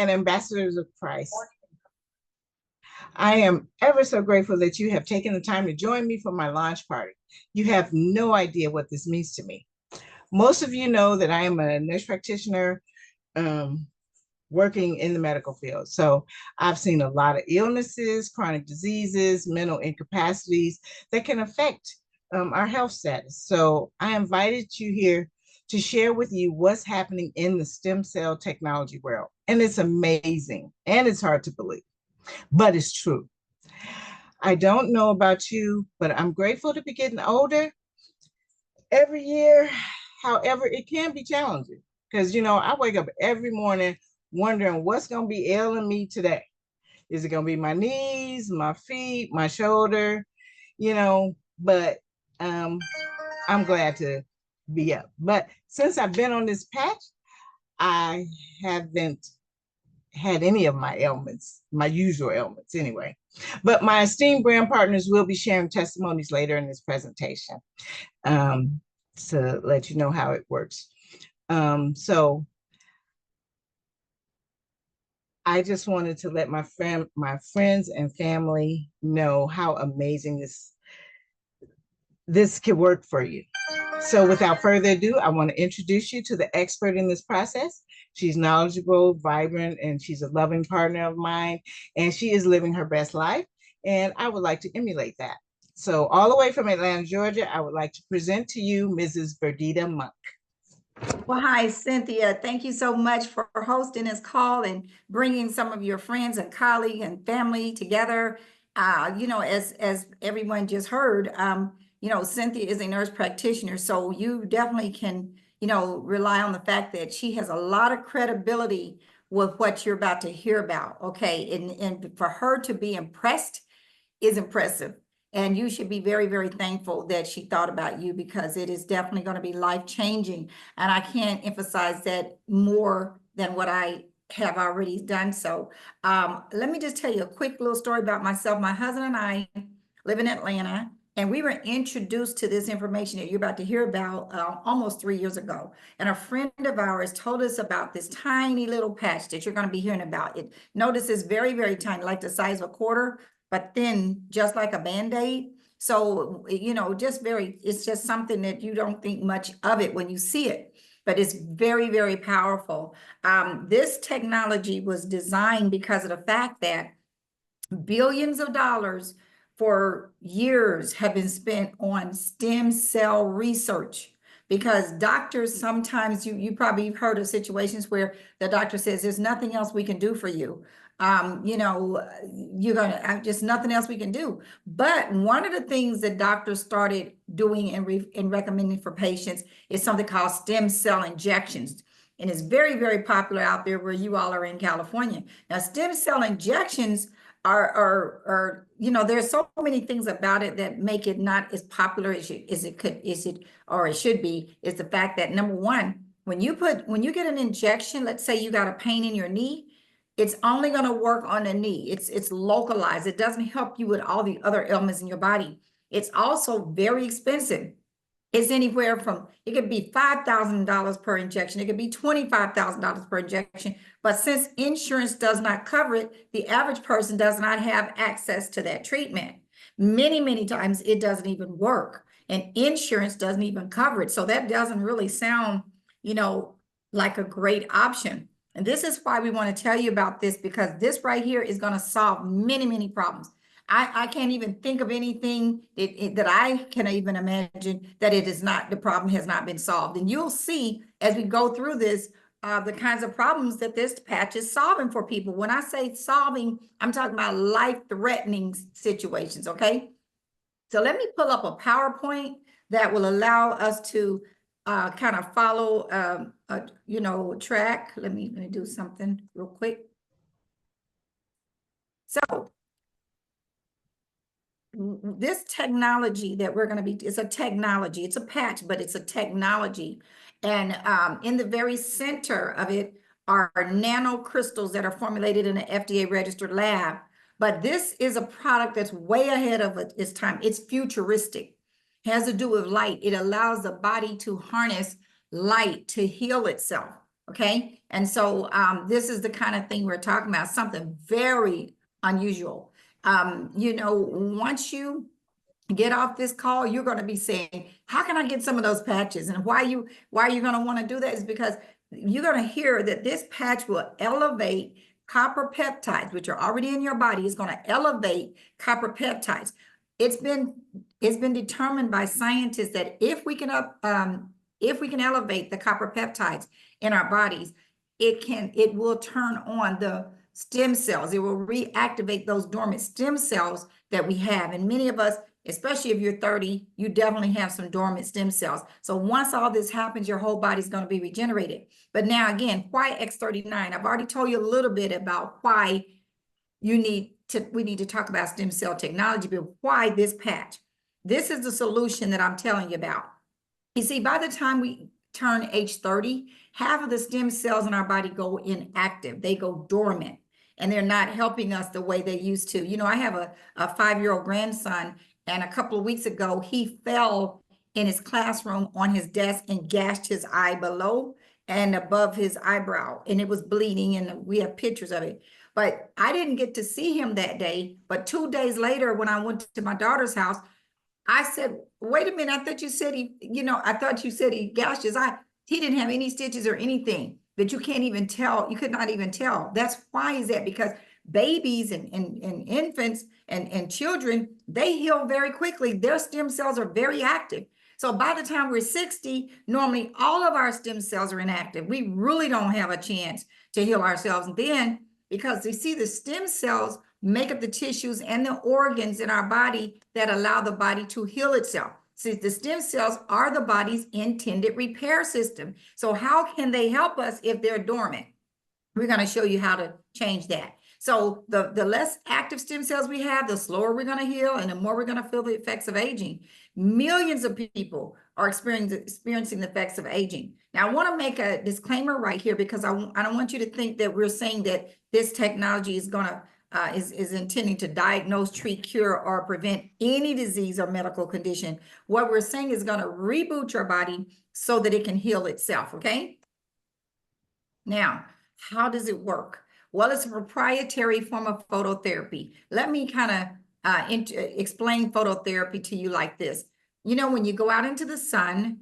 and ambassadors of Christ. I am ever so grateful that you have taken the time to join me for my launch party. You have no idea what this means to me. Most of you know that I am a nurse practitioner working in the medical field. So I've seen a lot of illnesses, chronic diseases, mental incapacities that can affect our health status. So I invited you here to share with you what's happening in the stem cell technology world. And it's amazing and it's hard to believe, but it's true. I don't know about you, but I'm grateful to be getting older every year. However, it can be challenging because, I wake up every morning wondering what's going to be ailing me today. Is it going to be my knees, my feet, my shoulder, but I'm glad to be up. But since I've been on this patch, I haven't had any of my ailments, my usual ailments anyway. But my esteemed brand partners will be sharing testimonies later in this presentation to let you know how it works. So I just wanted to let my friends and family know how amazing this can work for you. So without further ado, I want to introduce you to the expert in this process. She's knowledgeable, vibrant, and she's a loving partner of mine, and she is living her best life. And I would like to emulate that. So all the way from Atlanta, Georgia, I would like to present to you Mrs. Verdita Monk. Well, hi, Cynthia. Thank you so much for hosting this call and bringing some of your friends and colleagues and family together. As everyone just heard, Cynthia is a nurse practitioner, so you definitely can, rely on the fact that she has a lot of credibility with what you're about to hear about. Okay, and for her to be impressed is impressive. And you should be very, very thankful that she thought about you, because it is definitely going to be life-changing. And I can't emphasize that more than what I have already done. So let me just tell you a quick little story about myself. My husband and I live in Atlanta, and we were introduced to this information that you're about to hear about almost 3 years ago. And a friend of ours told us about this tiny little patch that you're going to be hearing about. Notice it's very, very tiny, like the size of a quarter, but thin, just like a Band-Aid. So, it's just something that you don't think much of it when you see it, but it's very, very powerful. This technology was designed because of the fact that billions of dollars for years have been spent on stem cell research. Because doctors, sometimes you probably heard of situations where the doctor says there's nothing else we can do for you. You're gonna have just nothing else we can do. But one of the things that doctors started doing and recommending for patients is something called stem cell injections. And it's very, very popular out there where you all are in California. Now, stem cell injections are there's so many things about it that make it not as popular as it should be. Is the fact that, number one, when you get an injection, let's say you got a pain in your knee, it's only going to work on the knee. It's localized. It doesn't help you with all the other ailments in your body. It's also very expensive. It's anywhere from, it could be $5,000 per injection. It could be $25,000 per injection. But since insurance does not cover it, the average person does not have access to that treatment. Many, many times it doesn't even work, and insurance doesn't even cover it. So that doesn't really sound, like a great option. And this is why we want to tell you about this, because this right here is going to solve many, many problems. I can't even think of anything that I can even imagine that the problem has not been solved. And you'll see as we go through this, the kinds of problems that this patch is solving for people. When I say solving, I'm talking about life-threatening situations, okay? So let me pull up a PowerPoint that will allow us to kind of follow, track. Let me do something real quick. So this technology that we're going to it's a technology. It's a patch, but it's a technology. And in the very center of it are nanocrystals that are formulated in an FDA registered lab. But this is a product that's way ahead of its time. It's futuristic. It has to do with light. It allows the body to harness light to heal itself. Okay. And so this is the kind of thing we're talking about, something very unusual. Once you get off this call, you're going to be saying, how can I get some of those patches? And why are you going to want to do that is because you're going to hear that this patch will elevate copper peptides, which are already in your body. Is going to elevate copper peptides. It's been determined by scientists that if we can elevate the copper peptides in our bodies, it will turn on the stem cells. It will reactivate those dormant stem cells that we have. And many of us, especially if you're 30, you definitely have some dormant stem cells. So once all this happens, your whole body's going to be regenerated. But now again, why X39? I've already told you a little bit about why we need to talk about stem cell technology, but why this patch? This is the solution that I'm telling you about. You see, by the time we turn age 30, half of the stem cells in our body go inactive. They go dormant, and they're not helping us the way they used to. I have a 5-year-old grandson, and a couple of weeks ago, he fell in his classroom on his desk and gashed his eye below and above his eyebrow, and it was bleeding, and we have pictures of it. But I didn't get to see him that day. But 2 days later, when I went to my daughter's house, I said, wait a minute, I thought you said he gashed his eye. He didn't have any stitches or anything, but you can't even tell. You could not even tell. That's why is that? Because babies and infants and children, they heal very quickly. Their stem cells are very active. So by the time we're 60, normally all of our stem cells are inactive. We really don't have a chance to heal ourselves. And then, because you see, the stem cells make up the tissues and the organs in our body that allow the body to heal itself. See, the stem cells are the body's intended repair system. So how can they help us if they're dormant? We're going to show you how to change that. So the less active stem cells we have, the slower we're going to heal, and the more we're going to feel the effects of aging. Millions of people are experiencing the effects of aging. Now, I want to make a disclaimer right here, because I don't want you to think that we're saying that this technology is going to is intending to diagnose, treat, cure, or prevent any disease or medical condition. What we're saying is going to reboot your body so that it can heal itself, okay? Now, how does it work? Well, it's a proprietary form of phototherapy. Let me kind of explain phototherapy to you like this. When you go out into the sun,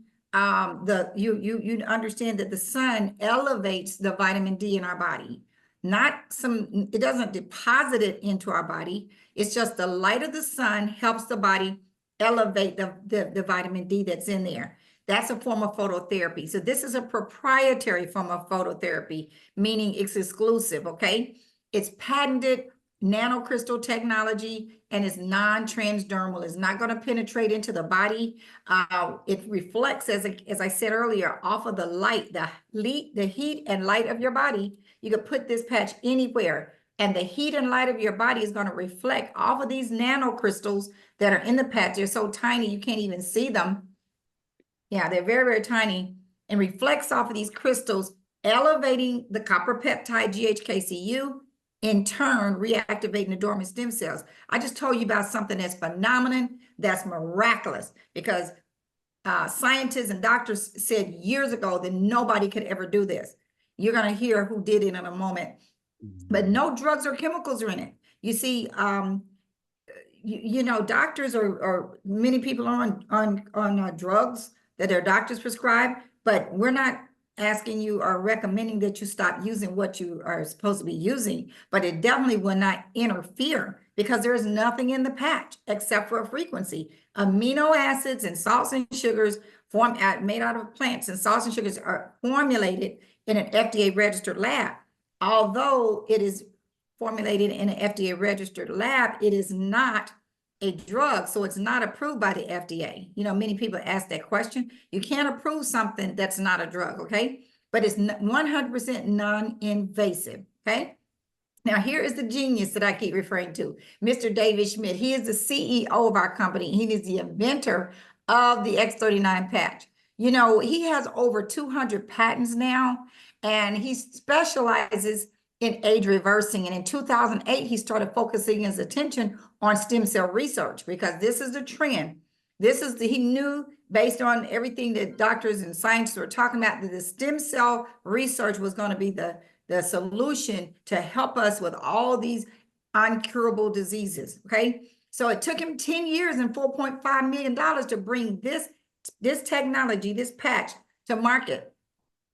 you understand that the sun elevates the vitamin D in our body. It doesn't deposit it into our body. It's just the light of the sun helps the body elevate the vitamin D that's in there. That's a form of phototherapy. So this is a proprietary form of phototherapy, meaning it's exclusive, okay? It's patented nanocrystal technology, and it's non-transdermal. It's not going to penetrate into the body. It reflects, as I said earlier, off of the light, the heat and light of your body. You could put this patch anywhere, and the heat and light of your body is going to reflect off of these nanocrystals that are in the patch. They're so tiny you can't even see them. Yeah, they're very, very tiny, and reflects off of these crystals, elevating the copper peptide GHKCU, in turn reactivating the dormant stem cells. I just told you about something that's phenomenal, that's miraculous, because scientists and doctors said years ago that nobody could ever do this. You're going to hear who did it in a moment, but no drugs or chemicals are in it. You see, doctors or many people are on drugs that their doctors prescribe, but we're not asking you or recommending that you stop using what you are supposed to be using, but it definitely will not interfere, because there is nothing in the patch except for a frequency. Amino acids and salts and sugars made out of plants, and salts and sugars are formulated in an FDA registered lab. Although it is formulated in an FDA registered lab, it is not a drug, so it's not approved by the FDA. Many people ask that question. You can't approve something that's not a drug, okay? But it's 100% non-invasive, okay? Now, here is the genius that I keep referring to, Mr. David Schmidt. He is the CEO of our company. He is the inventor of the X39 patch. He has over 200 patents now, and he specializes in age reversing. And in 2008, he started focusing his attention on stem cell research, because this is the trend. He knew based on everything that doctors and scientists were talking about, that the stem cell research was going to be the solution to help us with all these uncurable diseases, okay? So it took him 10 years and $4.5 million to bring this technology, this patch, to market.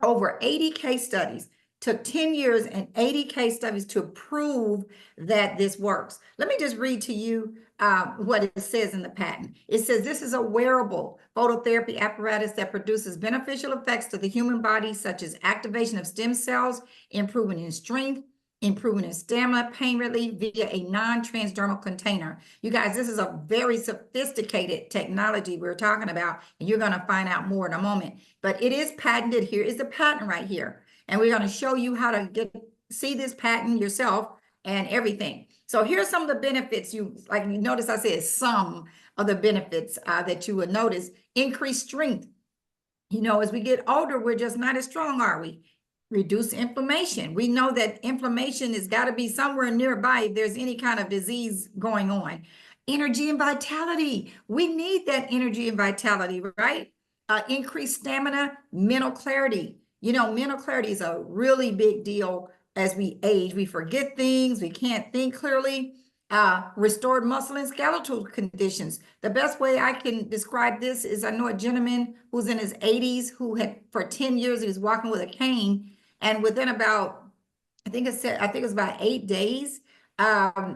Over 80 case studies. Took 10 years and 80 case studies to prove that this works. Let me just read to you what it says in the patent. It says, this is a wearable phototherapy apparatus that produces beneficial effects to the human body, such as activation of stem cells, improvement in strength, improvement in stamina, pain relief via a non-transdermal container. You guys, this is a very sophisticated technology we're talking about, and you're going to find out more in a moment. But it is patented. Here is the patent right here. And we're going to show you how to see this patent yourself and everything. So here's some of the benefits. You notice I said some of the benefits that you would notice. Increased strength. You know, as we get older, we're just not as strong, are we? Reduce inflammation. We know that inflammation has got to be somewhere nearby if there's any kind of disease going on. Energy and vitality. We need that energy and vitality, right? Increased stamina, mental clarity. You know, mental clarity is a really big deal as we age. We forget things. We can't think clearly. Restored muscle and skeletal conditions. The best way I can describe this is I know a gentleman who's in his 80s who had for 10 years, he was walking with a cane. And within about, I think it was about 8 days,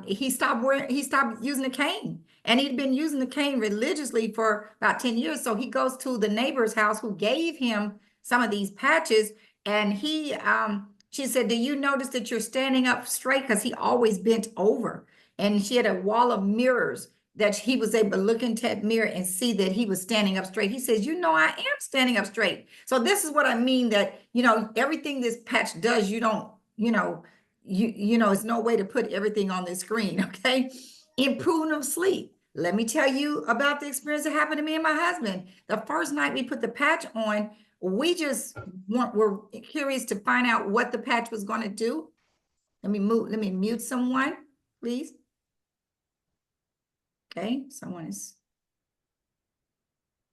he stopped using the cane. And he'd been using the cane religiously for about 10 years. So he goes to the neighbor's house who gave him some of these patches. And she said, do you notice that you're standing up straight? Because he always bent over. And she had a wall of mirrors that he was able to look into that mirror and see that he was standing up straight. He says, you know, I am standing up straight. So this is what I mean, that, you know, everything this patch does, you don't, you know, it's no way to put everything on the screen, okay? Improvement of sleep. Let me tell you about the experience that happened to me and my husband. The first night we put the patch on, we just were curious to find out what the patch was going to do. Let me mute someone, please. Okay, someone is.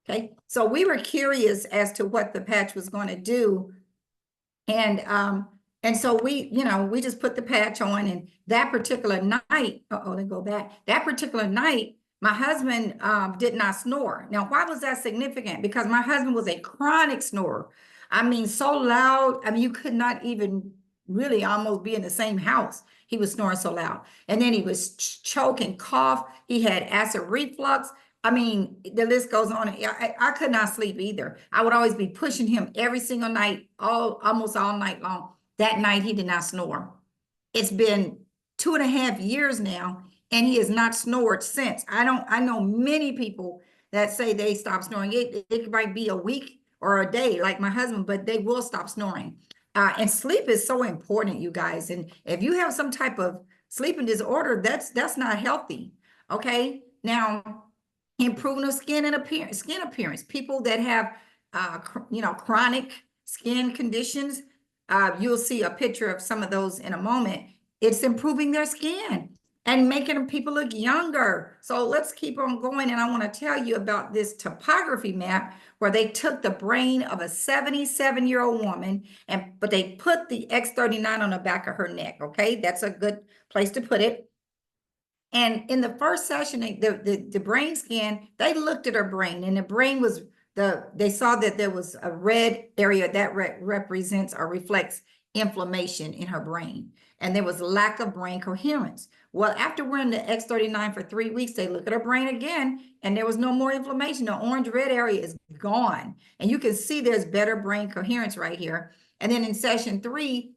Okay, so we were curious as to what the patch was going to do. And so we just put the patch on, and that particular night, let me go back. That particular night, my husband did not snore. Now, why was that significant? Because my husband was a chronic snorer. I mean, so loud, I mean, you could not even really almost be in the same house. He was snoring so loud. And then he was choke and cough. He had acid reflux. I mean, the list goes on. I could not sleep either. I would always be pushing him every single night, almost all night long. That night, he did not snore. It's been 2.5 years now, and he has not snored since. I know many people that say they stop snoring. It might be a week or a day, like my husband, but they will stop snoring. And sleep is so important, you guys. And if you have some type of sleeping disorder, that's not healthy. Okay. Now, improving of skin appearance. People that have, chronic skin conditions, you'll see a picture of some of those in a moment. It's improving their skin and making people look younger. So let's keep on going. And I want to tell you about this topography map where they took the brain of a 77-year-old woman, but they put the X39 on the back of her neck. Okay, that's a good place to put it. And in the first session, the brain scan, they looked at her brain, and the brain was they saw that there was a red area that represents or reflects inflammation in her brain. And there was lack of brain coherence. Well, after wearing the X39 for 3 weeks, they look at her brain again, and there was no more inflammation. The orange-red area is gone. And you can see there's better brain coherence right here. And then in session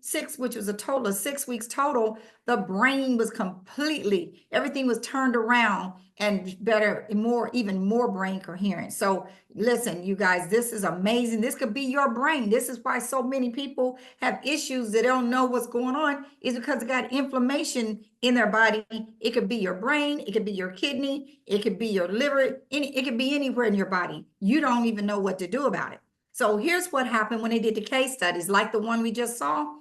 6, which was a total of 6 weeks total, the brain was completely, everything was turned around and better and even more brain coherence. So listen, you guys, this is amazing. This could be your brain. This is why so many people have issues that don't know what's going on, is because they got inflammation in their body. It could be your brain, it could be your kidney, it could be your liver, it could be anywhere in your body. You don't even know what to do about it. So here's what happened when they did the case studies, like the one we just saw.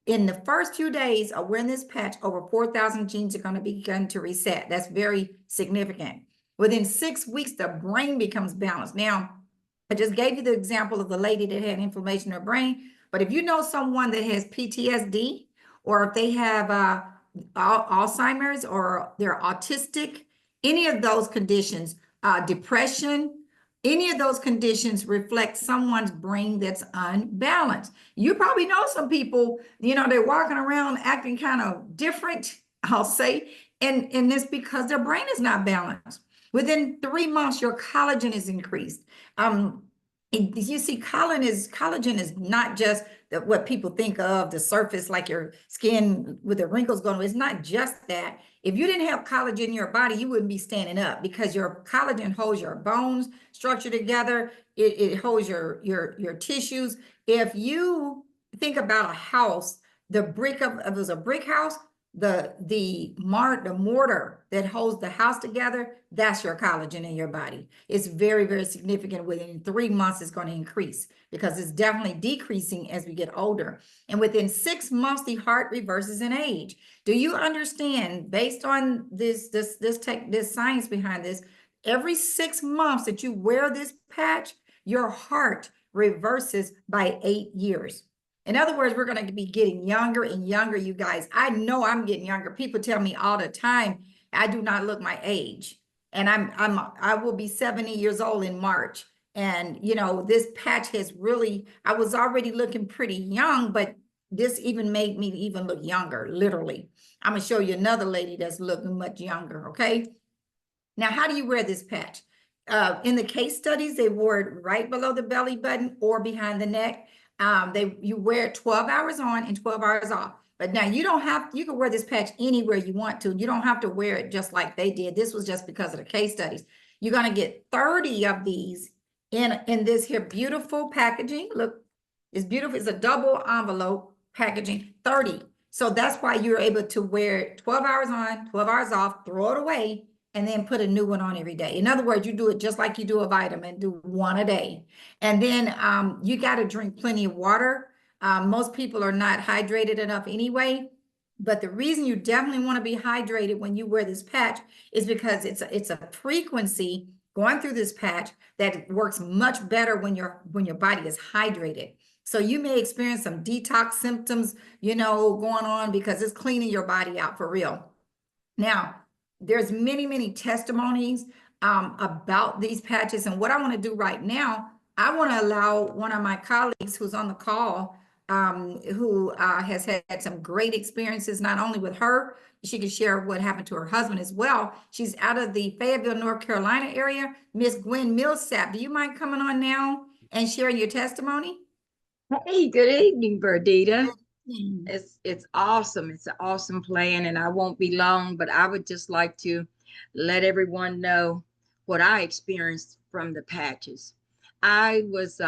In the first few days of wearing this patch, over 4,000 genes are going to begin to reset. That's very significant. Within 6 weeks, the brain becomes balanced. Now, I just gave you the example of the lady that had inflammation in her brain, but if you know someone that has PTSD, or if they have Alzheimer's, or they're autistic, any of those conditions, depression, any of those conditions reflect someone's brain that's unbalanced. You probably know some people, they're walking around acting kind of different, I'll say, and it's because their brain is not balanced. Within 3 months, your collagen is increased. You see, collagen is not just what people think of, the surface, like your skin with the wrinkles going. It's not just that. If you didn't have collagen in your body, you wouldn't be standing up, because your collagen holds your bones structure together. It holds your tissues. If you think about a house, if it was a brick house, the mortar that holds the house together, that's your collagen in your body. It's very, very significant. Within 3 months, it's going to increase, because it's definitely decreasing as we get older. And within 6 months, the heart reverses in age. Do you understand, based on this science behind this, every 6 months that you wear this patch, your heart reverses by 8 years. In other words, we're going to be getting younger and younger, you guys. I know I'm getting younger. People tell me all the time, I do not look my age. And I will be 70 years old in March. And, this patch has really, I was already looking pretty young, but this even made me even look younger, literally. I'm going to show you another lady that's looking much younger, okay? Now, how do you wear this patch? In the case studies, they wore it right below the belly button or behind the neck. You wear it 12 hours on and 12 hours off. But now you can wear this patch anywhere you want to. You don't have to wear it just like they did. This was just because of the case studies. You're going to get 30 of these in this here beautiful packaging. Look, it's beautiful. It's a double envelope packaging, 30. So that's why you're able to wear it 12 hours on, 12 hours off, throw it away, and then put a new one on every day. In other words, you do it just like you do a vitamin, do one a day. And then you got to drink plenty of water. Most people are not hydrated enough anyway. But the reason you definitely want to be hydrated when you wear this patch is because it's a frequency going through this patch that works much better when your body is hydrated. So you may experience some detox symptoms, going on, because it's cleaning your body out for real. Now, there's many, many testimonies about these patches. And what I want to do right now, I want to allow one of my colleagues who's on the call, who has had some great experiences, not only with her, she can share what happened to her husband as well. She's out of the Fayetteville, North Carolina area. Miss Gwen Millsap, do you mind coming on now and sharing your testimony? Hey, good evening, Verdita. It's awesome. It's an awesome plan, and I won't be long, but I would just like to let everyone know what I experienced from the patches. I was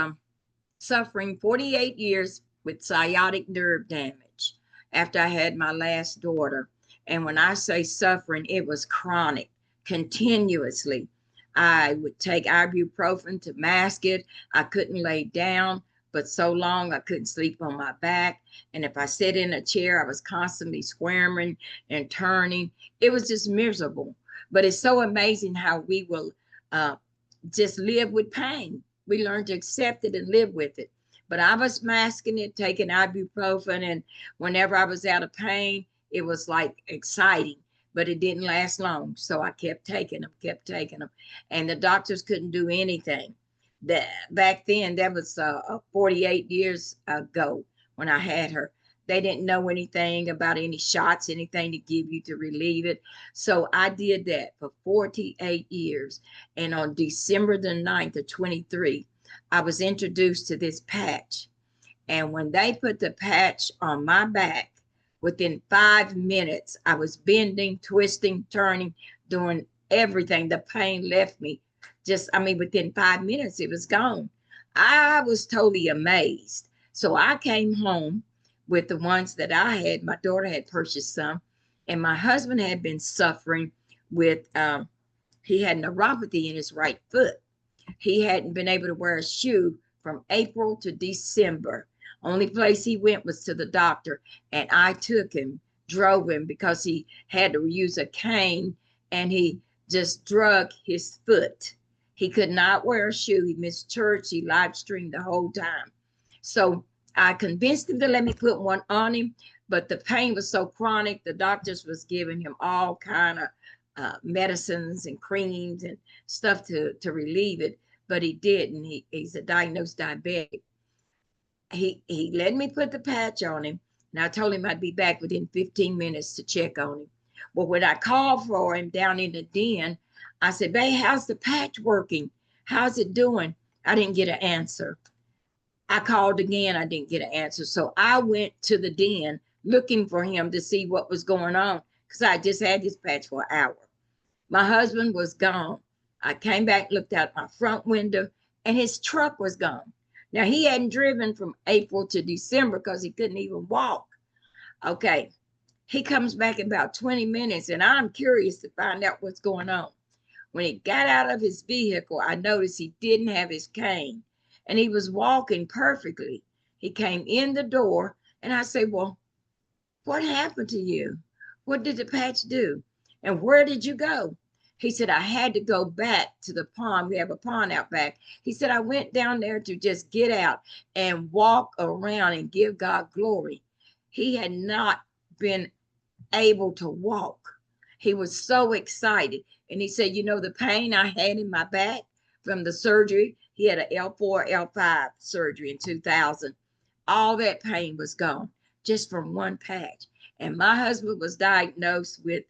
suffering 48 years with sciatic nerve damage after I had my last daughter. And when I say suffering, it was chronic, continuously. I would take ibuprofen to mask it. I couldn't lay down, but so long I couldn't sleep on my back. And if I sat in a chair, I was constantly squirming and turning. It was just miserable. But it's so amazing how we will just live with pain. We learn to accept it and live with it. But I was masking it, taking ibuprofen, and whenever I was out of pain, it was like exciting, but it didn't last long. So I kept taking them, and the doctors couldn't do anything. Back then, that was 48 years ago when I had her. They didn't know anything about any shots, anything to give you to relieve it. So I did that for 48 years. And on December the 9th of 23, I was introduced to this patch. And when they put the patch on my back, within 5 minutes, I was bending, twisting, turning, doing everything. The pain left me. Within 5 minutes, it was gone. I was totally amazed. So I came home with the ones that I had. My daughter had purchased some, and my husband had been suffering with, he had neuropathy in his right foot. He hadn't been able to wear a shoe from April to December. Only place he went was to the doctor, and I took him, drove him, because he had to use a cane, and he just drug his foot. He could not wear a shoe. He missed church. He live streamed the whole time. So I convinced him to let me put one on him, but the pain was so chronic, the doctors was giving him all kind of medicines and creams and stuff to relieve it, but he didn't. He's a diagnosed diabetic. He let me put the patch on him, and I told him I'd be back within 15 minutes to check on him. Well, when I called for him down in the den, I said, "Babe, how's the patch working? How's it doing?" I didn't get an answer. I called again, I didn't get an answer. So I went to the den looking for him to see what was going on, because I just had this patch for an hour. My husband was gone. I came back, looked out my front window, and his truck was gone. Now, he hadn't driven from April to December because he couldn't even walk. Okay, he comes back in about 20 minutes, and I'm curious to find out what's going on. When he got out of his vehicle, I noticed he didn't have his cane, and he was walking perfectly. He came in the door, and I said, "Well, what happened to you? What did the patch do? And where did you go?" He said, "I had to go back to the pond. We have a pond out back." He said, "I went down there to just get out and walk around and give God glory." He had not been able to walk. He was so excited. And he said, "The pain I had in my back from the surgery," he had an L4, L5 surgery in 2000. All that pain was gone just from one patch. And my husband was diagnosed with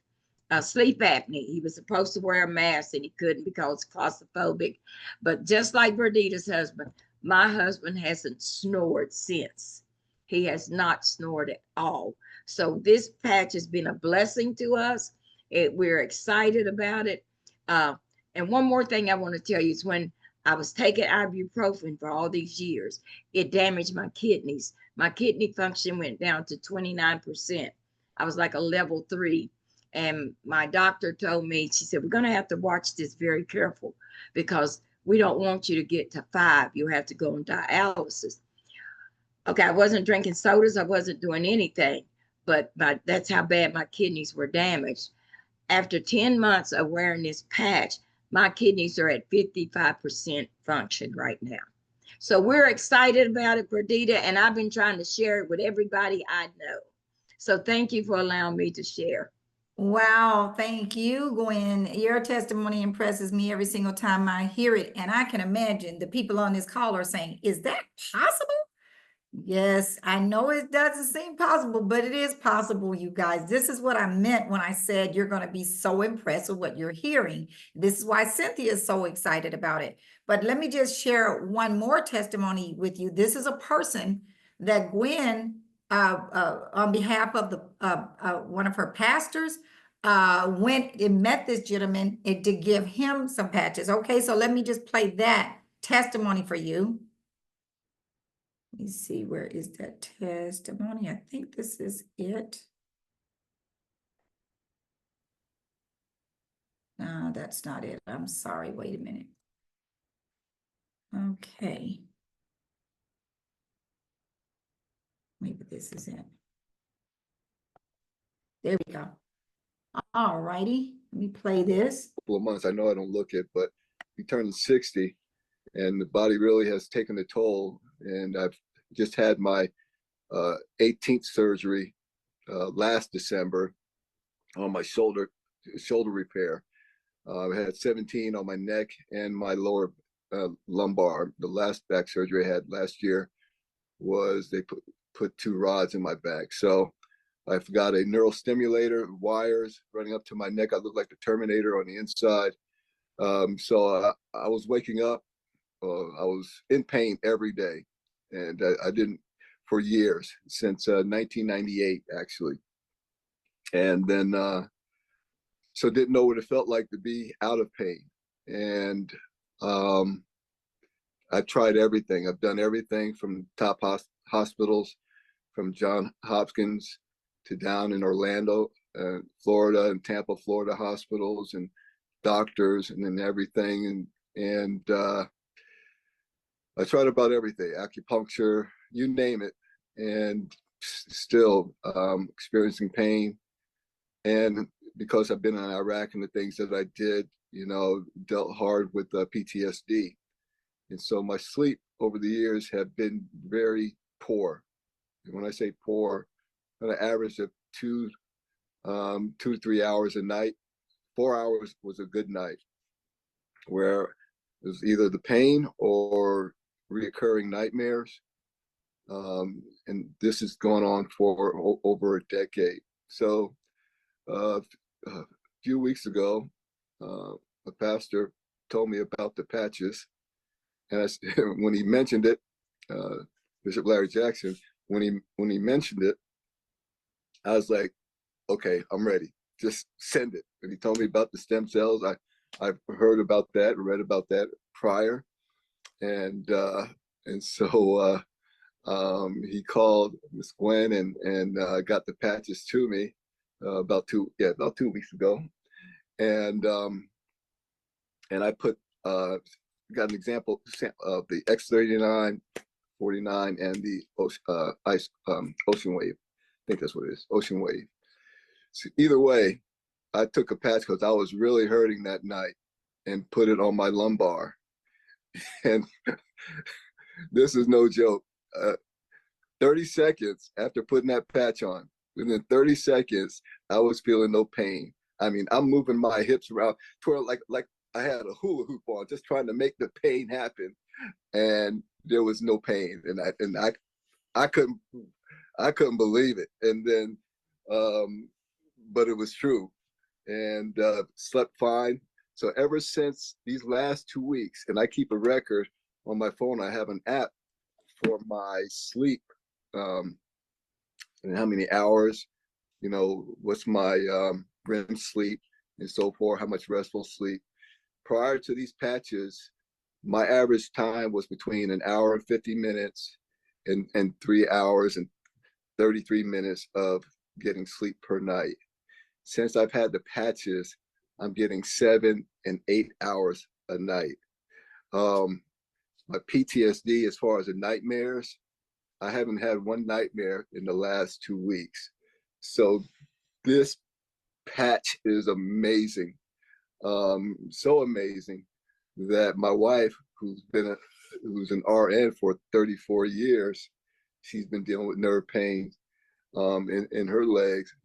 sleep apnea. He was supposed to wear a mask and he couldn't because claustrophobic. But just like Berdita's husband, my husband hasn't snored since. He has not snored at all. So this patch has been a blessing to us. We're excited about it. And one more thing I want to tell you is when I was taking ibuprofen for all these years, it damaged my kidneys. My kidney function went down to 29%. I was like a level 3. And my doctor told me, she said, "We're going to have to watch this very careful because we don't want you to get to 5. You'll have to go on dialysis." Okay, I wasn't drinking sodas. I wasn't doing anything, but that's how bad my kidneys were damaged. After 10 months of wearing this patch, my kidneys are at 55% function right now. So we're excited about it, Perdita, and I've been trying to share it with everybody I know. So thank you for allowing me to share. Wow, thank you, Gwen. Your testimony impresses me every single time I hear it. And I can imagine the people on this call are saying, "Is that possible?" Yes, I know it doesn't seem possible, but it is possible, you guys. This is what I meant when I said you're going to be so impressed with what you're hearing. This is why Cynthia is so excited about it. But let me just share one more testimony with you. This is a person that Gwen, on behalf of one of her pastors, went and met this gentleman to give him some patches. Okay, so let me just play that testimony for you. Let me see, where is that testimony? I think this is it. No, that's not it. I'm sorry. Wait a minute. Okay. Maybe this is it. There we go. All righty. Let me play this. Couple of months. I know I don't look it, but he turned 60 and the body really has taken a toll. And I've just had my 18th surgery last December on my shoulder repair. I had 17 on my neck and my lower lumbar. The last back surgery I had last year was they put 2 rods in my back. So I've got a neural stimulator, wires running up to my neck. I look like the Terminator on the inside. So I was waking up. I was in pain every day, and I didn't for years, since 1998 actually. And then so didn't know what it felt like to be out of pain. And I've tried everything. I've done everything from top hospitals, from Johns Hopkins to down in Orlando, Florida, and Tampa, Florida hospitals and doctors and then everything. And I tried about everything, acupuncture, you name it, and still experiencing pain. And because I've been in Iraq and the things that I did, dealt hard with PTSD. And so my sleep over the years have been very poor. And when I say poor, on an average of 2 to 3 hours a night. 4 hours was a good night, where it was either the pain or reoccurring nightmares. And this has gone on for over a decade. So a few weeks ago, a pastor told me about the patches. And when he mentioned it, Bishop Larry Jackson, when he mentioned it, I was like, okay, I'm ready. Just send it. And he told me about the stem cells. I've heard about that, read about that prior, and so he called Miss Gwen and got the patches to me about 2 weeks ago, and I put got an example of the X39, 49, and the Ocean Wave. I think that's what it is, Ocean Wave. So either way, I took a patch because I was really hurting that night and put it on my lumbar. And this is no joke. 30 seconds after putting that patch on, within 30 seconds, I was feeling no pain. I mean, I'm moving my hips around, like I had a hula hoop on, just trying to make the pain happen. And there was no pain. And I couldn't believe it. And then, but it was true, and slept fine. So ever since these last 2 weeks, and I keep a record on my phone, I have an app for my sleep, and how many hours, what's my REM sleep and so forth, how much restful sleep. Prior to these patches, my average time was between 1 hour and 50 minutes and 3 hours and 33 minutes of getting sleep per night. Since I've had the patches, I'm getting 7 and 8 hours a night. My PTSD, as far as the nightmares, I haven't had one nightmare in the last 2 weeks. So this patch is amazing. So amazing that my wife, who's an RN for 34 years, she's been dealing with nerve pain in her legs.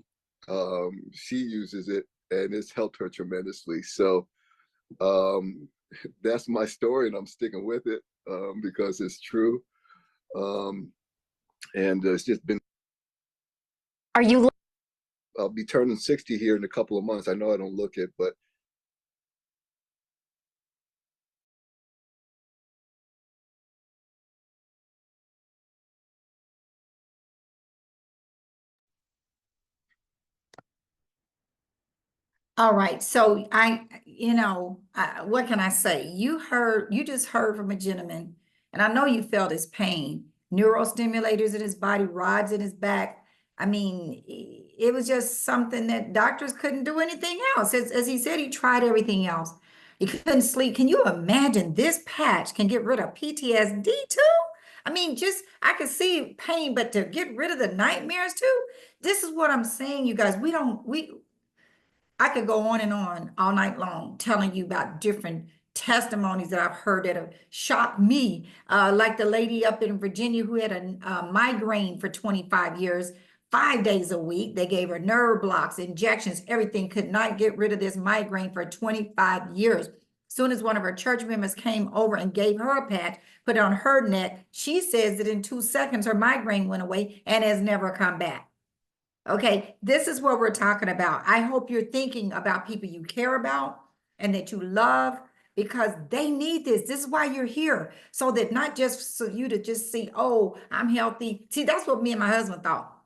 She uses it and it's helped her tremendously. So that's my story, and I'm sticking with it because it's true. And it's just been. I'll be turning 60 here in a couple of months. I know I don't look it, but All right, so what can I say? You just heard from a gentleman, and I know you felt his pain, neurostimulators in his body, rods in his back. I mean, it was just something that doctors couldn't do anything else. As he said, he tried everything else. He couldn't sleep. Can you imagine this patch can get rid of PTSD too? I mean, I could see pain, but to get rid of the nightmares too? This is what I'm saying, you guys. I could go on and on all night long telling you about different testimonies that I've heard that have shocked me. Like the lady up in Virginia who had a migraine for 25 years, 5 days a week. They gave her nerve blocks, injections, everything, could not get rid of this migraine for 25 years. Soon as one of her church members came over and gave her a patch, put it on her neck, she says that in 2 seconds her migraine went away and has never come back. Okay, this is what we're talking about. I hope you're thinking about people you care about and that you love, because they need this. This is why you're here, so that not just so you to just see, oh, I'm healthy. See, that's what me and my husband thought.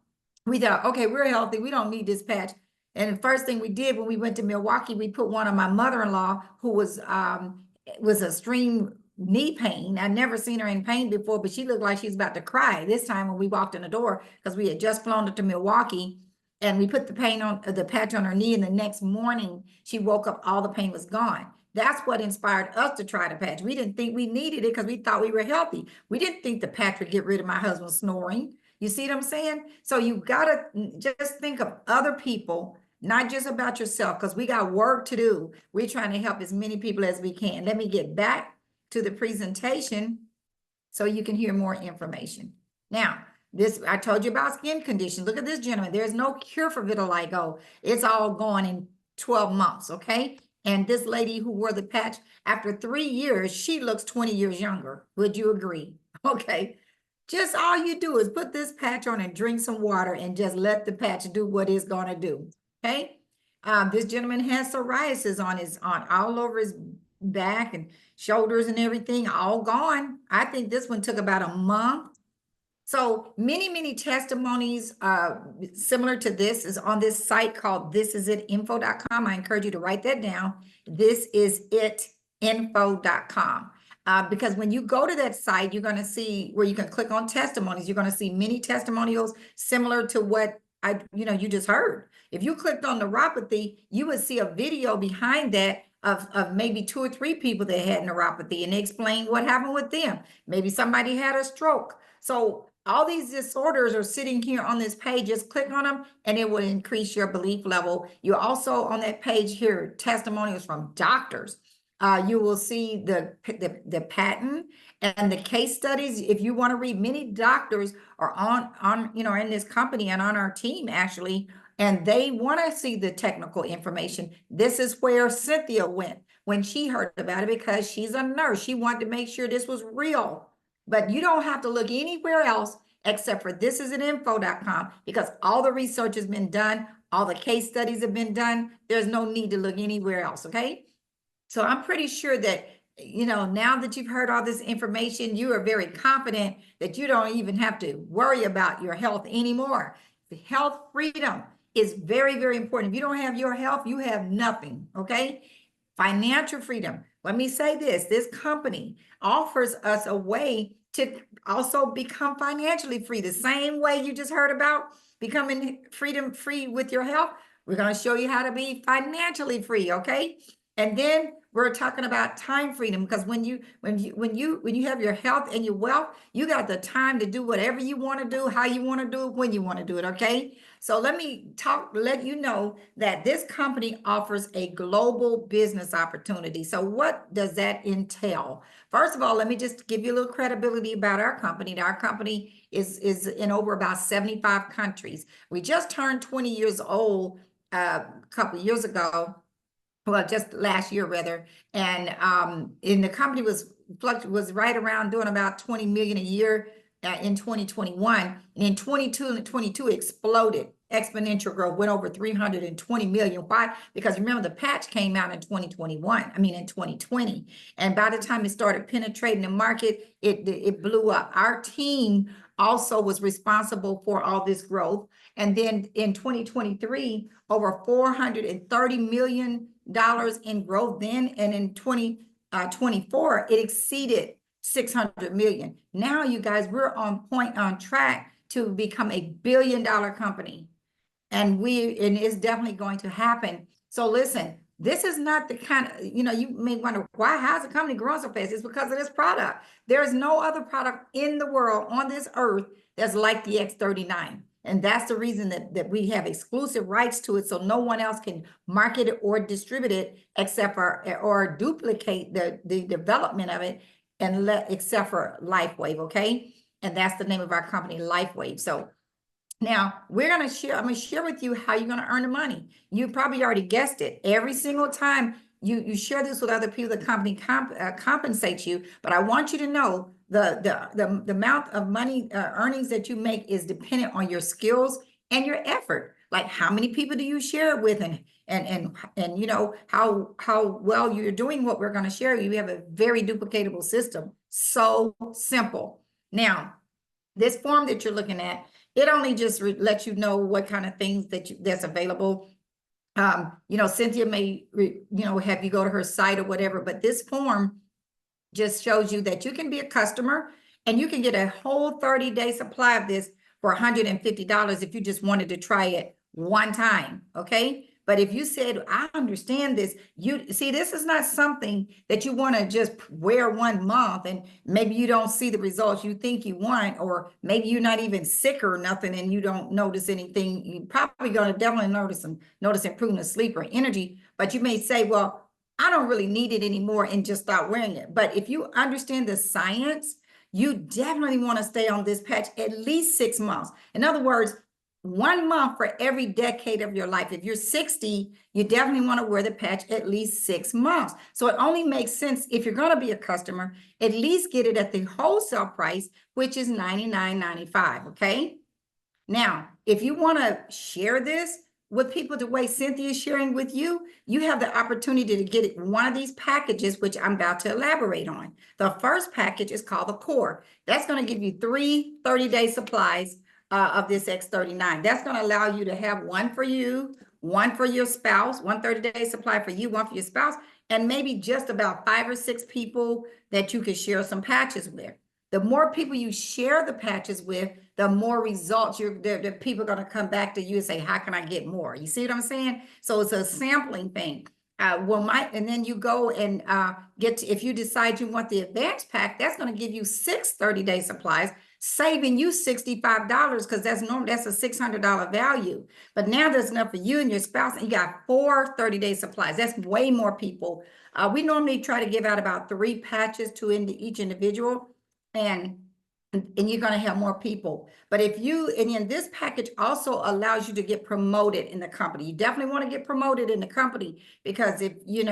We thought, okay, we're healthy. We don't need this patch. And the first thing we did when we went to Milwaukee, we put one on my mother-in-law who was extreme knee pain. I'd never seen her in pain before, but she looked like she was about to cry this time when we walked in the door, because we had just flown to Milwaukee, and we put the patch on her knee, and the next morning she woke up, all the pain was gone. That's what inspired us to try the patch. We didn't think we needed it because we thought we were healthy. We didn't think the patch would get rid of my husband snoring. You see what I'm saying? So you gotta just think of other people not just about yourself, because we got work to do. We're trying to help as many people as we can. Let me get back to the presentation so you can hear more information. Now, this, I told you about skin conditions. Look at this gentleman. There's no cure for vitiligo. It's all gone in 12 months, okay? And this lady who wore the patch, after 3 years, she looks 20 years younger. Would you agree? Okay. Just all you do is put this patch on and drink some water and just let the patch do what it's going to do, okay? This gentleman has psoriasis on all over his back and shoulders and everything, all gone. I think this one took about a month. So many testimonies similar to this is on this site called thisisitinfo.com. I encourage you to write that down. Thisisitinfo.com. Because when you go to that site, you're going to see where you can click on testimonies. You're going to see many testimonials similar to what you just heard. If you clicked on neuropathy, you would see a video behind that of maybe 2 or 3 people that had neuropathy, and they explain what happened with them. Maybe somebody had a stroke. So all these disorders are sitting here on this page. Just click on them and it will increase your belief level. You also on that page here, testimonials from doctors. You will see the patent and the case studies. If you want to read, many doctors are on in this company and on our team actually, and they want to see the technical information. This is where Cynthia went when she heard about it, because she's a nurse. She wanted to make sure this was real. But you don't have to look anywhere else except for thisisitinfo.com, because all the research has been done, all the case studies have been done. There's no need to look anywhere else, okay? So I'm pretty sure that, now that you've heard all this information, you are very confident that you don't even have to worry about your health anymore. The health freedom is very, very important. If you don't have your health, you have nothing, okay? Financial freedom. Let me say this company offers us a way to also become financially free. The same way you just heard about becoming free with your health, we're going to show you how to be financially free, okay? And then we're talking about time freedom, because when you have your health and your wealth, you got the time to do whatever you want to do, how you want to do it, when you want to do it, okay? So let you know that this company offers a global business opportunity. So what does that entail? First of all, let me just give you a little credibility about our company. Our company is in over about 75 countries. We just turned 20 years old a couple of years ago. Well, just last year rather, and the company was right around doing about 20 million a year in 2021, and in 22 exploded. Exponential growth, went over 320 million. Why? Because remember, the patch came out in 2020, and by the time it started penetrating the market, it blew up. Our team also was responsible for all this growth, and then in 2023, over $430 million in growth then, and in 2024 it exceeded 600 million. Now you guys, we're on track to become a $1 billion company, and it's definitely going to happen. So listen, this is not the kind of, you may wonder, how's the company growing so fast? It's because of this product. There is no other product in the world on this earth that's like the X39. And that's the reason that we have exclusive rights to it, so no one else can market it or distribute it except for, or duplicate the development of it, except for LifeWave, okay? And that's the name of our company, LifeWave. So now I'm going to share with you how you're going to earn the money. You probably already guessed it. Every single time you share this with other people, the company compensates you. But I want you to know the amount of money earnings that you make is dependent on your skills and your effort. Like, how many people do you share it with, and how well you're doing what we're going to share. You have a very duplicatable system. So simple. Now, this form that you're looking at, it only just lets you know what kind of things that's available. Cynthia may, have you go to her site or whatever, but this form just shows you that you can be a customer and you can get a whole 30-day supply of this for $150 if you just wanted to try it one time, okay? But if you said, I understand this, you see, this is not something that you want to just wear 1 month and maybe you don't see the results you think you want, or maybe you're not even sick or nothing and you don't notice anything. You're probably going to definitely notice improvement of sleep or energy, but you may say, well, I don't really need it anymore and just stop wearing it. But if you understand the science, you definitely want to stay on this patch at least 6 months. In other words, 1 month for every decade of your life. If you're 60, you definitely want to wear the patch at least 6 months. So it only makes sense, if you're going to be a customer, at least get it at the wholesale price, which is $99.95, okay? Now, if you want to share this with people the way Cynthia is sharing with you, you have the opportunity to get one of these packages, which I'm about to elaborate on. The first package is called the Core. That's going to give you 3 30-day supplies of this X39. That's going to allow you to have one for you, one for your spouse, 1 30-day supply for you, one for your spouse, and maybe just about 5 or 6 people that you could share some patches with. The more people you share the patches with, the more results the people are going to come back to you and say, how can I get more? You see what I'm saying? So it's a sampling thing. And then you go and if you decide you want the advanced pack, that's going to give you 6 30-day supplies, saving you $65 because that's a $600 value. But now there's enough for you and your spouse, and you got 4 30-day supplies. That's way more people. We normally try to give out about 3 patches to each individual, and you're going to have more people. But and this package also allows you to get promoted in the company. You definitely want to get promoted in the company, because if you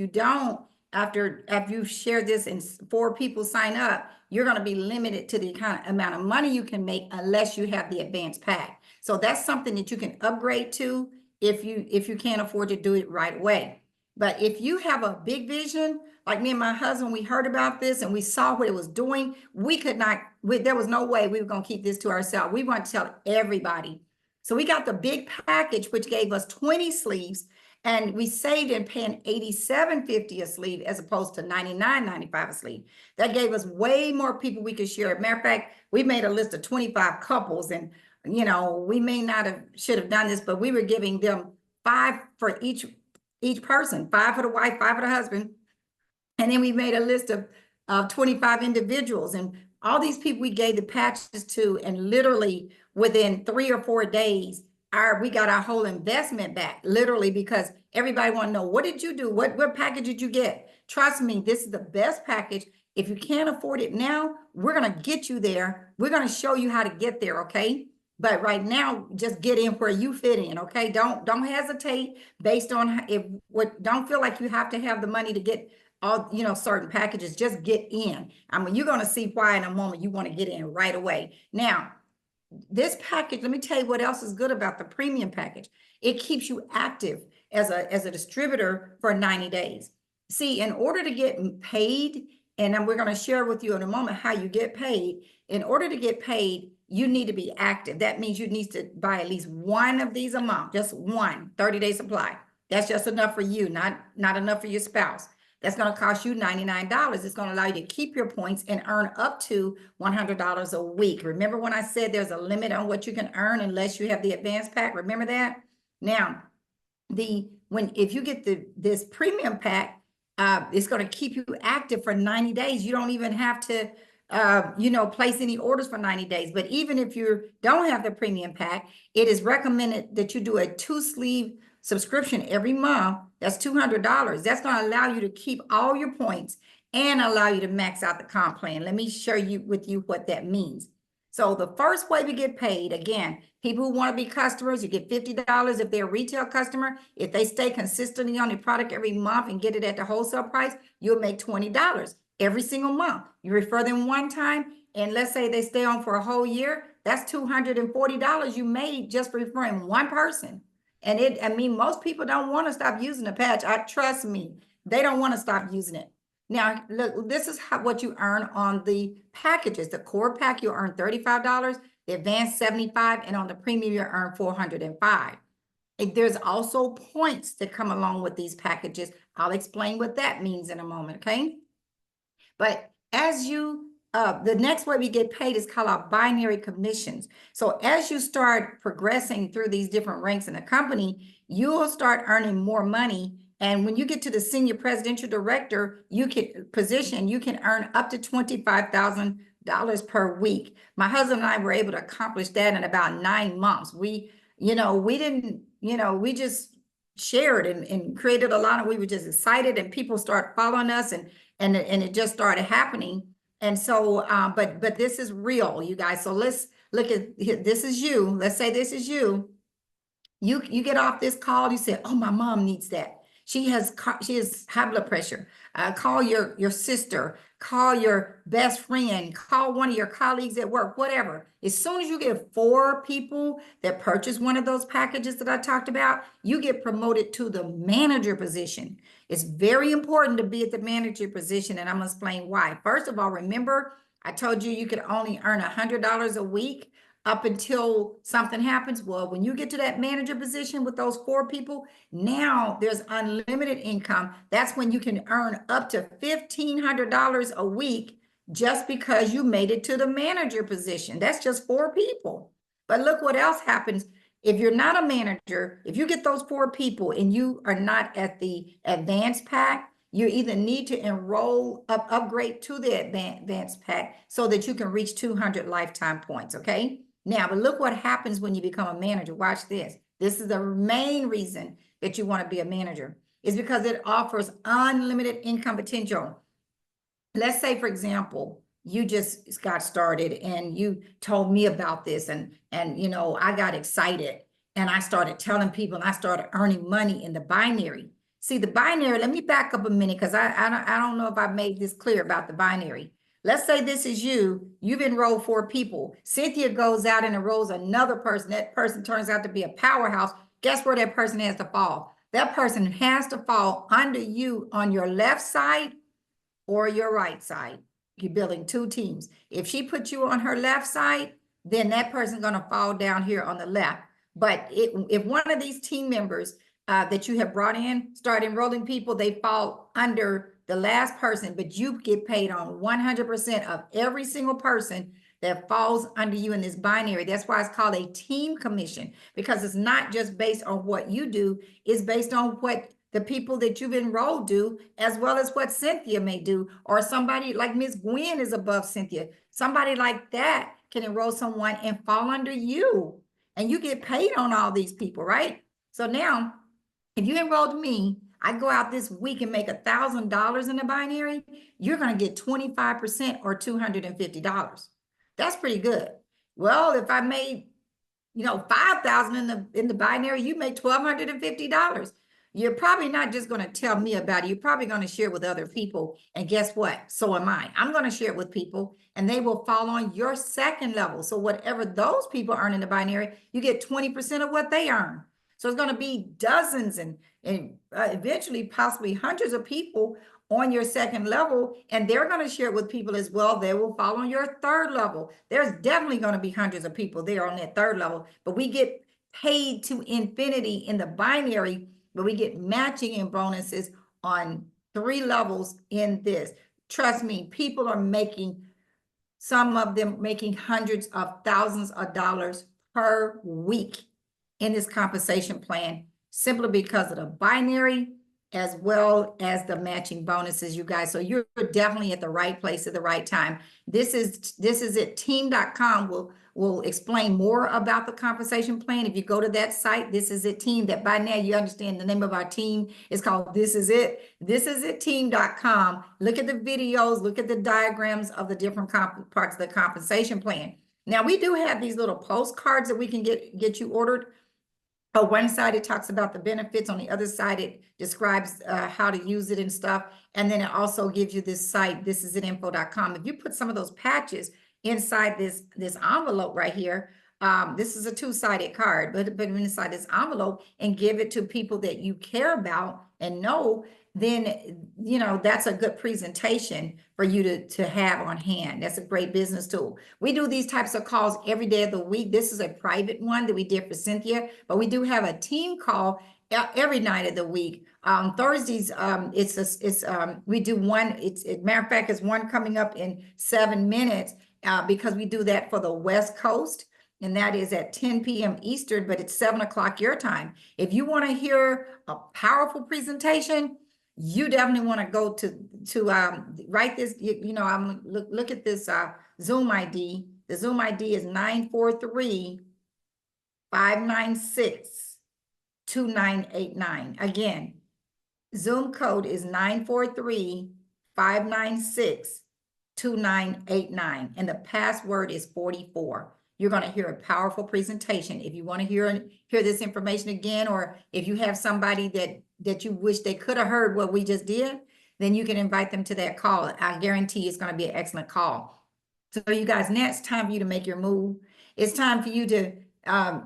don't, after you share this and 4 people sign up, you're going to be limited to the kind of amount of money you can make unless you have the advanced pack. So that's something that you can upgrade to if you can't afford to do it right away. But if you have a big vision, like me and my husband, we heard about this and we saw what it was doing. There was no way we were going to keep this to ourselves. We want to tell everybody. So we got the big package, which gave us 20 sleeves, and we saved in paying $87.50 a sleeve as opposed to $99.95 a sleeve. That gave us way more people we could share. Matter of fact, we made a list of 25 couples, and we may not should have done this, but we were giving them 5 for each person, 5 for the wife, 5 for the husband. And then we made a list of 25 individuals, and all these people we gave the patches to, and literally within 3 or 4 days, we got our whole investment back, literally, because everybody want to know, what did you do? What package did you get? Trust me, this is the best package. If you can't afford it now, we're going to get you there. We're going to show you how to get there, okay? But right now, just get in where you fit in, okay? Don't hesitate based on don't feel like you have to have the money to get all, certain packages. Just get in. I mean, you're going to see why in a moment you want to get in right away. Now, this package, let me tell you what else is good about the premium package. It keeps you active as a distributor for 90 days. See, in order to get paid, and we're going to share with you in a moment how you get paid. In order to get paid, you need to be active. That means you need to buy at least 1 of these a month, just 1 30-day supply. That's just enough for you, not enough for your spouse. That's going to cost you $99. It's going to allow you to keep your points and earn up to $100 a week. Remember when I said there's a limit on what you can earn unless you have the advanced pack? Remember that? Now, if you get this premium pack, it's going to keep you active for 90 days. You don't even have to place any orders for 90 days. But even if you don't have the premium pack, it is recommended that you do a 2-sleeve subscription every month. That's $200. That's going to allow you to keep all your points and allow you to max out the comp plan. Let me share with you what that means. So the first way we get paid, again, people who want to be customers, you get $50 if they're a retail customer. If they stay consistently on your product every month and get it at the wholesale price, you'll make $20 every single month. You refer them one time, and let's say they stay on for a whole year, that's $240 you made just referring one person. And most people don't want to stop using the patch. Trust me, they don't want to stop using it. Now, look, this is what you earn on the packages. The core pack, you earn $35, the advanced $75, and on the premium, you earn $405. There's also points that come along with these packages. I'll explain what that means in a moment, okay? But as you the next way we get paid is called our binary commissions. So as you start progressing through these different ranks in the company, you'll start earning more money. And when you get to the senior presidential director, you can earn up to $25,000 per week. My husband and I were able to accomplish that in about 9 months. We just shared and created a lot of, we were just excited, and people start following us, and it just started happening. And so, but this is real, you guys. So let's look at, this is you. Let's say this is you. You get off this call, you say, oh, my mom needs that. She has high blood pressure. Call your sister, call your best friend, call one of your colleagues at work, whatever. As soon as you get 4 people that purchase one of those packages that I talked about, you get promoted to the manager position. It's very important to be at the manager position, and I'm gonna explain why. First of all, remember, I told you you could only earn $100 a week up until something happens. Well, when you get to that manager position with those 4 people, now there's unlimited income. That's when you can earn up to $1,500 a week just because you made it to the manager position. That's just 4 people. But look what else happens. If you're not a manager, if you get those 4 people and you are not at the advanced pack, you either need to enroll, upgrade to the advanced pack so that you can reach 200 lifetime points, okay? Now, but look what happens when you become a manager. Watch this. This is the main reason that you want to be a manager, is because it offers unlimited income potential. Let's say, for example, you just got started and you told me about this, and I got excited and I started telling people and I started earning money in the binary. See, the binary, let me back up a minute, because I don't know if I made this clear about the binary. Let's say this is you've enrolled 4 people. Cynthia goes out and enrolls another person. That person turns out to be a powerhouse. Guess where that person has to fall? That person has to fall under you on your left side or your right side. You're building 2 teams. If she puts you on her left side, then that person's gonna fall down here on the left. But if one of these team members that you have brought in start enrolling people, they fall under the last person, but you get paid on 100% of every single person that falls under you in this binary. That's why it's called a team commission, because it's not just based on what you do, it's based on what the people that you've enrolled do, as well as what Cynthia may do, or somebody like Miss Gwen is above Cynthia. Somebody like that can enroll someone and fall under you, and you get paid on all these people, right? So now, if you enrolled me, I go out this week and make $1,000 in the binary, you're going to get 25% or $250. That's pretty good. Well, if I made, 5,000 in the binary, you make $1,250. You're probably not just going to tell me about it. You're probably going to share it with other people. And guess what? So am I. I'm going to share it with people, and they will fall on your second level. So whatever those people earn in the binary, you get 20% of what they earn. So it's going to be dozens and eventually possibly hundreds of people on your second level, and they're going to share it with people as well. They will fall on your third level. There's definitely going to be hundreds of people there on that third level, but we get paid to infinity in the binary, but we get matching and bonuses on 3 levels in this. Trust me, people are making, some of them making hundreds of thousands of dollars per week in this compensation plan, simply because of the binary as well as the matching bonuses, you guys. So you're definitely at the right place at the right time. This is it. Team.com will explain more about the compensation plan. If you go to that site, This Is It Team, that by now you understand the name of our team is called This Is It. This Is It Team.com. Look at the videos, look at the diagrams of the different parts of the compensation plan. Now, we do have these little postcards that we can get you ordered. On one side, it talks about the benefits. On the other side, it describes how to use it and stuff. And then it also gives you this site, thisitsitinfo.com. If you put some of those patches inside this envelope right here, This is a two-sided card, but inside this envelope and give it to people that you care about and know, then, you know, that's a good presentation for you to have on hand. That's a great business tool. We do these types of calls every day of the week. This is a private one that we did for Cynthia, but we do have a team call every night of the week. Thursdays, we do one, matter of fact, it's one coming up in 7 minutes, because we do that for the West Coast. And that is at 10 p.m. Eastern, but it's 7 o'clock your time. If you want to hear a powerful presentation, you definitely want to go to write this. You know, I'm look at this Zoom ID. The Zoom ID is 943-596-2989. Again, Zoom code is 943-596-2989, and the password is 44. You're going to hear a powerful presentation. If you want to hear this information again, or if you have somebody that you wish they could have heard what we just did, then you can invite them to that call. I guarantee it's going to be an excellent call. So you guys, now it's time for you to make your move. It's time for you to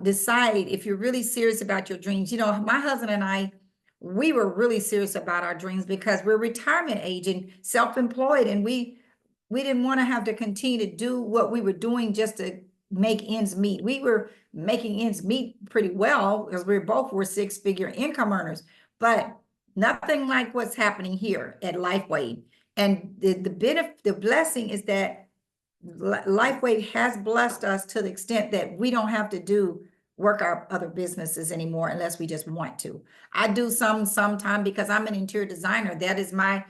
decide if you're really serious about your dreams. You know, my husband and I, we were really serious about our dreams because we're retirement age and self-employed, and we didn't want to have to continue to do what we were doing just to make ends meet. We were making ends meet pretty well because we both were six-figure income earners, but nothing like what's happening here at LifeWave. And the blessing is that LifeWave has blessed us to the extent that we don't have to work our other businesses anymore unless we just want to. I do sometime because I'm an interior designer. That's my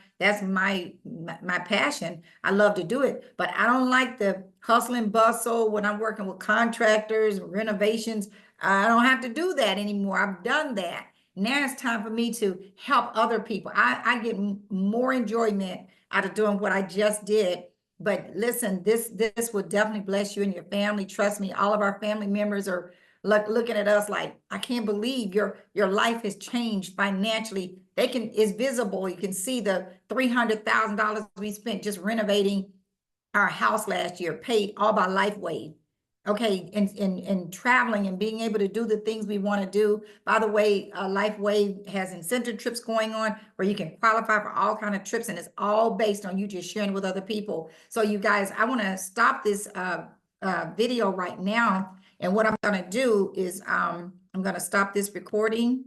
passion. I love to do it, but I don't like the hustle and bustle when I'm working with contractors, renovations. I don't have to do that anymore. I've done that. Now it's time for me to help other people. I get more enjoyment out of doing what I just did. But listen, this will definitely bless you and your family. Trust me, all of our family members are looking at us like, I can't believe your life has changed financially. It's visible. You can see the $300,000 we spent just renovating our house last year, paid all by LifeWave. Okay, and traveling and being able to do the things we want to do. By the way, LifeWave has incentive trips going on where you can qualify for all kind of trips, and it's all based on you just sharing with other people. So you guys, I want to stop this video right now. And what I'm going to do is I'm going to stop this recording.